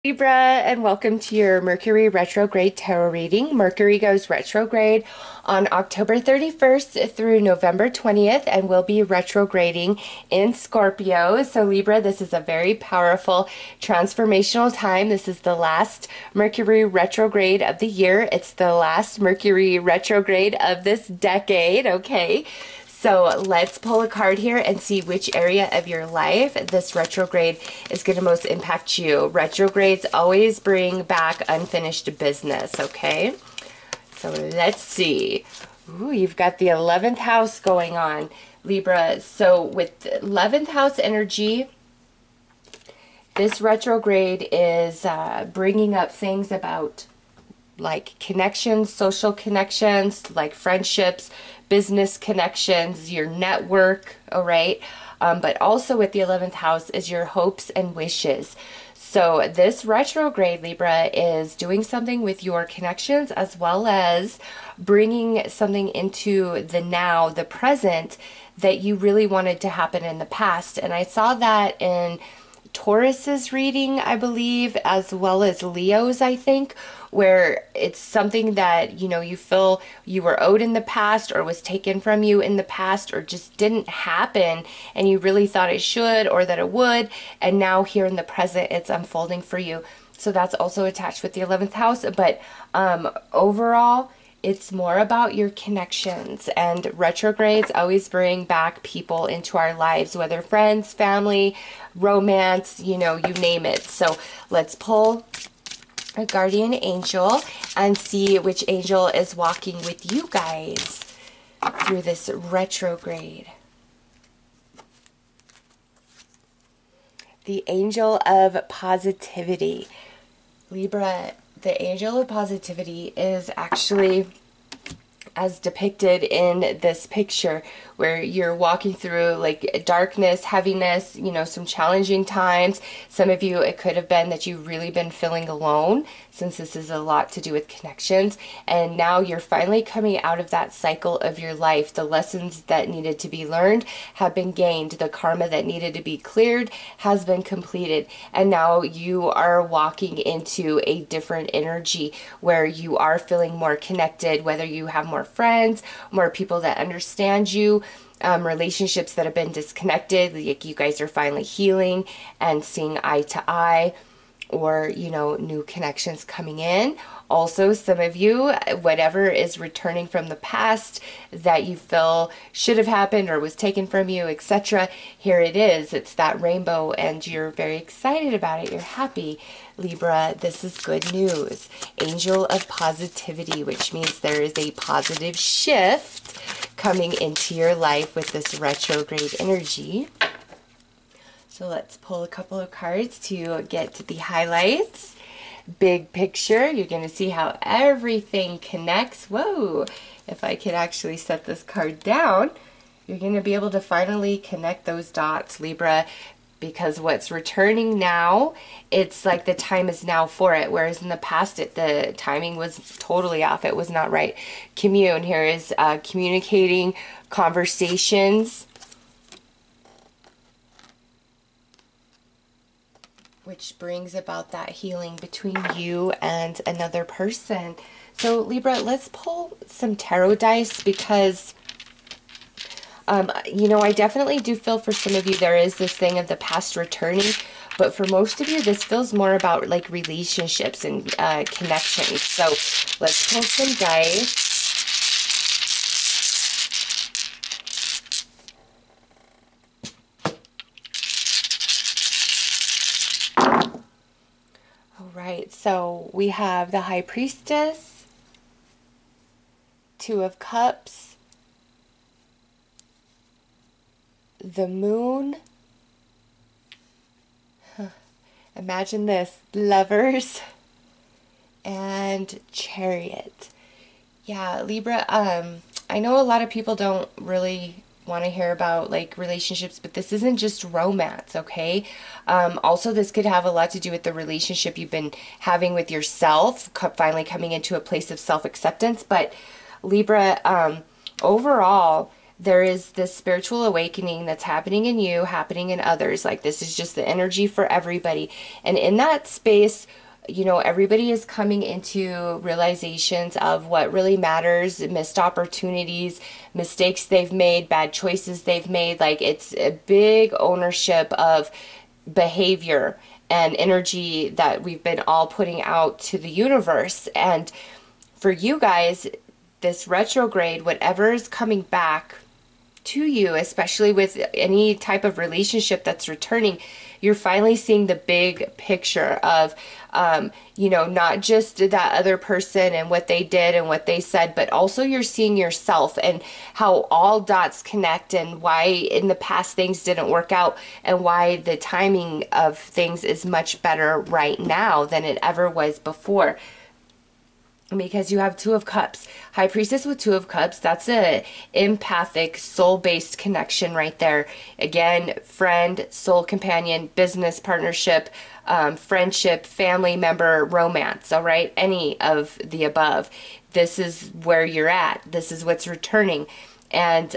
Libra, and welcome to your Mercury Retrograde Tarot reading. Mercury goes retrograde on October 31st through November 20th and will be retrograding in Scorpio. So Libra, this is a very powerful transformational time. This is the last Mercury retrograde of the year. It's the last Mercury retrograde of this decade, okay? So let's pull a card here and see which area of your life this retrograde is going to most impact you. Retrogrades always bring back unfinished business, okay? So let's see. Ooh, you've got the 11th house going on, Libra. So with 11th house energy, this retrograde is bringing up things about like connections, social connections, like friendships, business connections, your network, all right? But also with the 11th house is your hopes and wishes. So this retrograde, Libra, is doing something with your connections as well as bringing something into the now, the present, that you really wanted to happen in the past. And I saw that in Taurus's reading, I believe, as well as Leo's, I think, where it's something that, you know, you feel you were owed in the past or was taken from you in the past or just didn't happen and you really thought it should or that it would, and now here in the present it's unfolding for you. So that's also attached with the 11th house, but overall it's more about your connections, and retrogrades always bring back people into our lives, whether friends, family, romance, you know, you name it. So let's pull a guardian angel and see which angel is walking with you guys through this retrograde. The angel of positivity. Libra, the angel of positivity is actually as depicted in this picture, where you're walking through like darkness, heaviness, you know, some challenging times. Some of you, it could have been that you've really been feeling alone, since this is a lot to do with connections, and now you're finally coming out of that cycle of your life. The lessons that needed to be learned have been gained. The karma that needed to be cleared has been completed, and now you are walking into a different energy where you are feeling more connected, whether you have more friends, more people that understand you, relationships that have been disconnected, like you guys are finally healing and seeing eye to eye, or, you know, new connections coming in. Also, some of you, whatever is returning from the past that you feel should have happened or was taken from you, etc., here it is. It's that rainbow and you're very excited about it. You're happy. Libra, this is good news. Angel of positivity, which means there is a positive shift coming into your life with this retrograde energy. So let's pull a couple of cards to get to the highlights. Big picture, you're going to see how everything connects. Whoa, if I could actually set this card down, you're going to be able to finally connect those dots, Libra, because what's returning now, it's like the time is now for it, whereas in the past the timing was totally off. It was not right. Commune here is communicating, conversations, which brings about that healing between you and another person. So Libra, let's pull some tarot dice, because you know, I definitely do feel for some of you there is this thing of the past returning, but for most of you this feels more about like relationships and connections. So let's pull some dice. Right, so we have the High Priestess, Two of Cups, the Moon, imagine this, Lovers, and Chariot. Yeah, Libra, I know a lot of people don't really want to hear about like relationships, but this isn't just romance, okay? Also, this could have a lot to do with the relationship you've been having with yourself, finally coming into a place of self-acceptance. But Libra, overall, there is this spiritual awakening that's happening in you, happening in others. Like, this is just the energy for everybody. And in that space, you know, everybody is coming into realizations of what really matters, missed opportunities, mistakes they've made, bad choices they've made. Like, it's a big ownership of behavior and energy that we've been all putting out to the universe. And for you guys, this retrograde, whatever is coming back to you, especially with any type of relationship that's returning, you're finally seeing the big picture of, you know, not just that other person and what they did and what they said, but also you're seeing yourself and how all dots connect, and why in the past things didn't work out, and why the timing of things is much better right now than it ever was before. Because you have Two of Cups. High Priestess with Two of Cups, that's a empathic, soul-based connection right there. Again, friend, soul companion, business partnership, friendship, family member, romance, all right? Any of the above. This is where you're at. This is what's returning. And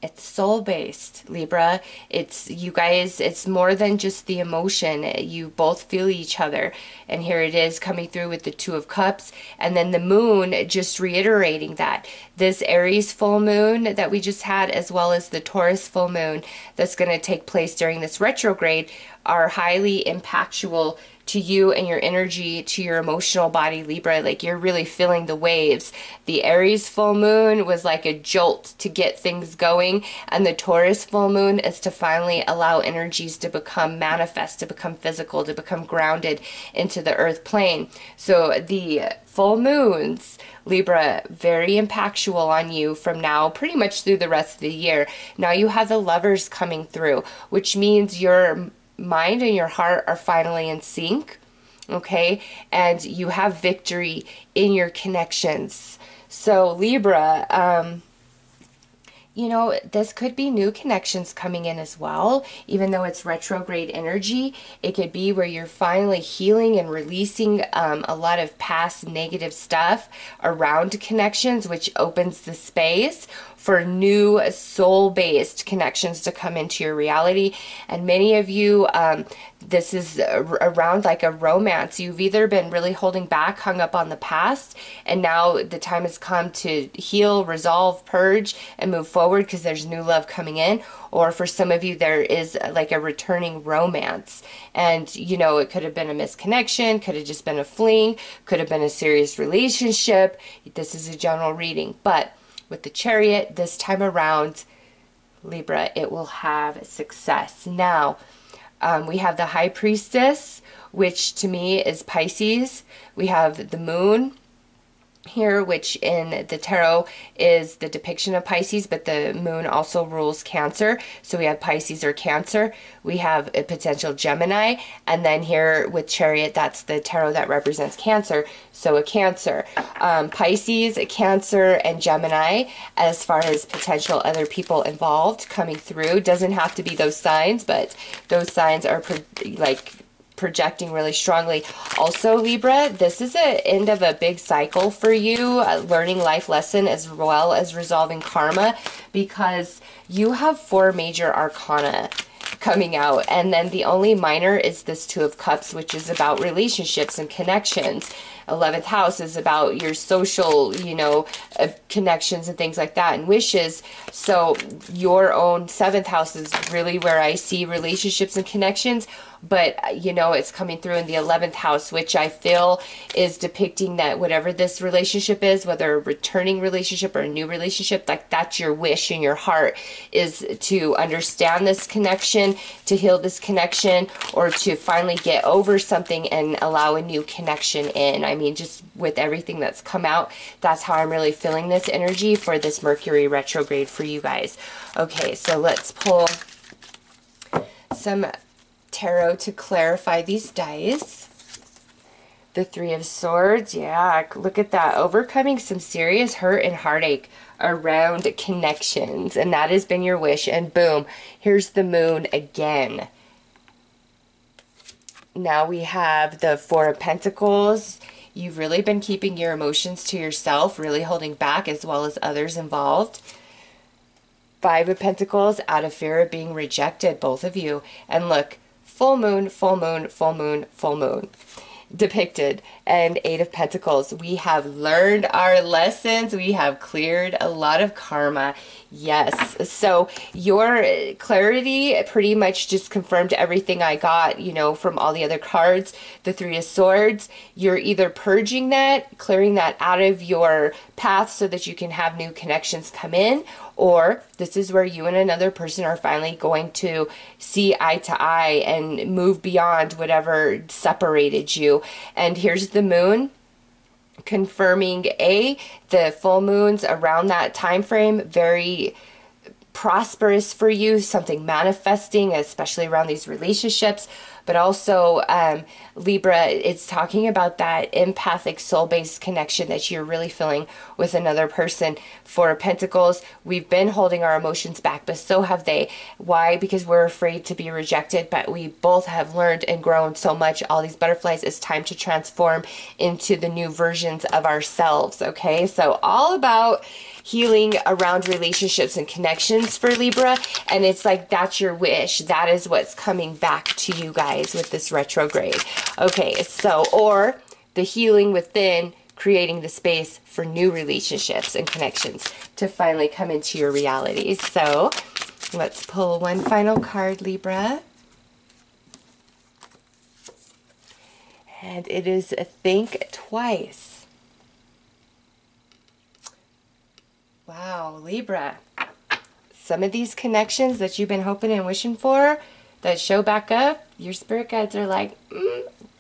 it's soul-based, Libra. It's, you guys, it's more than just the emotion. You both feel each other. And here it is coming through with the Two of Cups. And then the moon just reiterating that. This Aries full moon that we just had, as well as the Taurus full moon that's going to take place during this retrograde, are highly impactful to you and your energy, to your emotional body, Libra. Like, you're really feeling the waves. The Aries full moon was like a jolt to get things going, and the Taurus full moon is to finally allow energies to become manifest, to become physical, to become grounded into the earth plane. So the full moons, Libra, very impactful on you from now pretty much through the rest of the year. Now you have the Lovers coming through, which means your mind and your heart are finally in sync, okay? And you have victory in your connections. So Libra, you know, this could be new connections coming in as well. Even though it's retrograde energy, it could be where you're finally healing and releasing a lot of past negative stuff around connections, which opens the space for new soul-based connections to come into your reality. And many of you, this is around like a romance. You've either been really holding back, hung up on the past, and now the time has come to heal, resolve, purge, and move forward because there's new love coming in. Or for some of you, there is like a returning romance. And, you know, it could have been a misconnection, could have just been a fling, could have been a serious relationship. This is a general reading. But with the Chariot, this time around, Libra, it will have success. Now, we have the High Priestess, which to me is Pisces. We have the Moon here, which in the tarot is the depiction of Pisces, but the moon also rules Cancer. So we have Pisces or Cancer. We have a potential Gemini. And then here with Chariot, that's the tarot that represents Cancer. So a Cancer. Pisces, Cancer, and Gemini as far as potential other people involved coming through. Doesn't have to be those signs, but those signs are projecting really strongly. Also, Libra, this is the end of a big cycle for you, learning life lesson as well as resolving karma, because you have 4 major arcana coming out, and then the only minor is this Two of Cups, which is about relationships and connections. 11th house is about your social, you know, connections and things like that, and wishes. So your own 7th house is really where I see relationships and connections, but you know, it's coming through in the 11th house, which I feel is depicting that whatever this relationship is, whether a returning relationship or a new relationship, like that's your wish in your heart, is to understand this connection, to heal this connection, or to finally get over something and allow a new connection in. I mean, just with everything that's come out, that's how I'm really feeling this energy for this Mercury retrograde for you guys. Okay, so let's pull some tarot to clarify these dice. The Three of Swords, yeah, look at that. Overcoming some serious hurt and heartache around connections, and that has been your wish. And boom, here's the Moon again. Now we have the Four of Pentacles. You've really been keeping your emotions to yourself, really holding back, as well as others involved. Five of Pentacles, out of fear of being rejected, both of you. And look, full moon, full moon, full moon, full moon depicted. And Eight of Pentacles, we have learned our lessons. We have cleared a lot of karma. Yes. So your clarity pretty much just confirmed everything I got, you know, from all the other cards. The Three of Swords, you're either purging that, clearing that out of your path so that you can have new connections come in, or this is where you and another person are finally going to see eye to eye and move beyond whatever separated you. And here's the moon, confirming the full moons around that time frame, very prosperous for you, something manifesting, especially around these relationships. But also, Libra, it's talking about that empathic soul-based connection that you're really feeling with another person. For Pentacles, we've been holding our emotions back, but so have they. Why? Because we're afraid to be rejected, but we both have learned and grown so much. All these butterflies, it's time to transform into the new versions of ourselves, okay? So all about healing around relationships and connections for Libra, and it's like that's your wish. That is what's coming back to you guys with this retrograde. Okay, so, or the healing within, creating the space for new relationships and connections to finally come into your reality. So let's pull one final card, Libra. And it is Think Twice. Wow, Libra. Some of these connections that you've been hoping and wishing for that show back up, your spirit guides are like,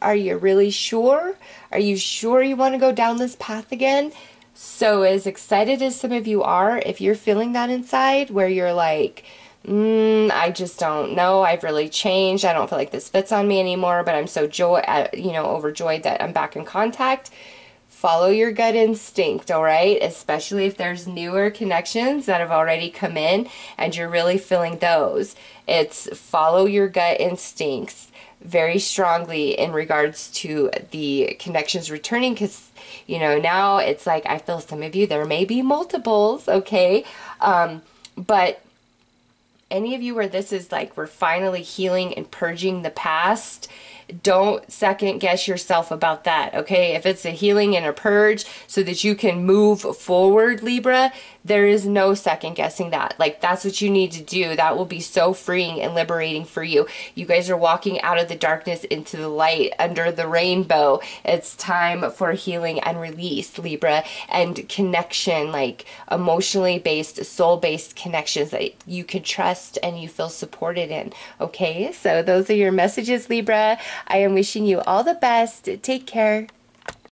are you really sure? Are you sure you want to go down this path again? So as excited as some of you are, if you're feeling that inside where you're like, I just don't know, I've really changed, I don't feel like this fits on me anymore, but I'm so overjoyed that I'm back in contact. Follow your gut instinct, all right? Especially if there's newer connections that have already come in and you're really feeling those. It's follow your gut instincts very strongly in regards to the connections returning, because, you know, now it's like I feel some of you, there may be multiples, okay? But any of you where this is like we're finally healing and purging the past, don't second guess yourself about that, okay? If it's a healing and a purge so that you can move forward, Libra, there is no second guessing that. Like, that's what you need to do. That will be so freeing and liberating for you. You guys are walking out of the darkness into the light under the rainbow. It's time for healing and release, Libra, and connection, like emotionally based, soul-based connections that you can trust and you feel supported in, okay? So those are your messages, Libra. I am wishing you all the best. Take care.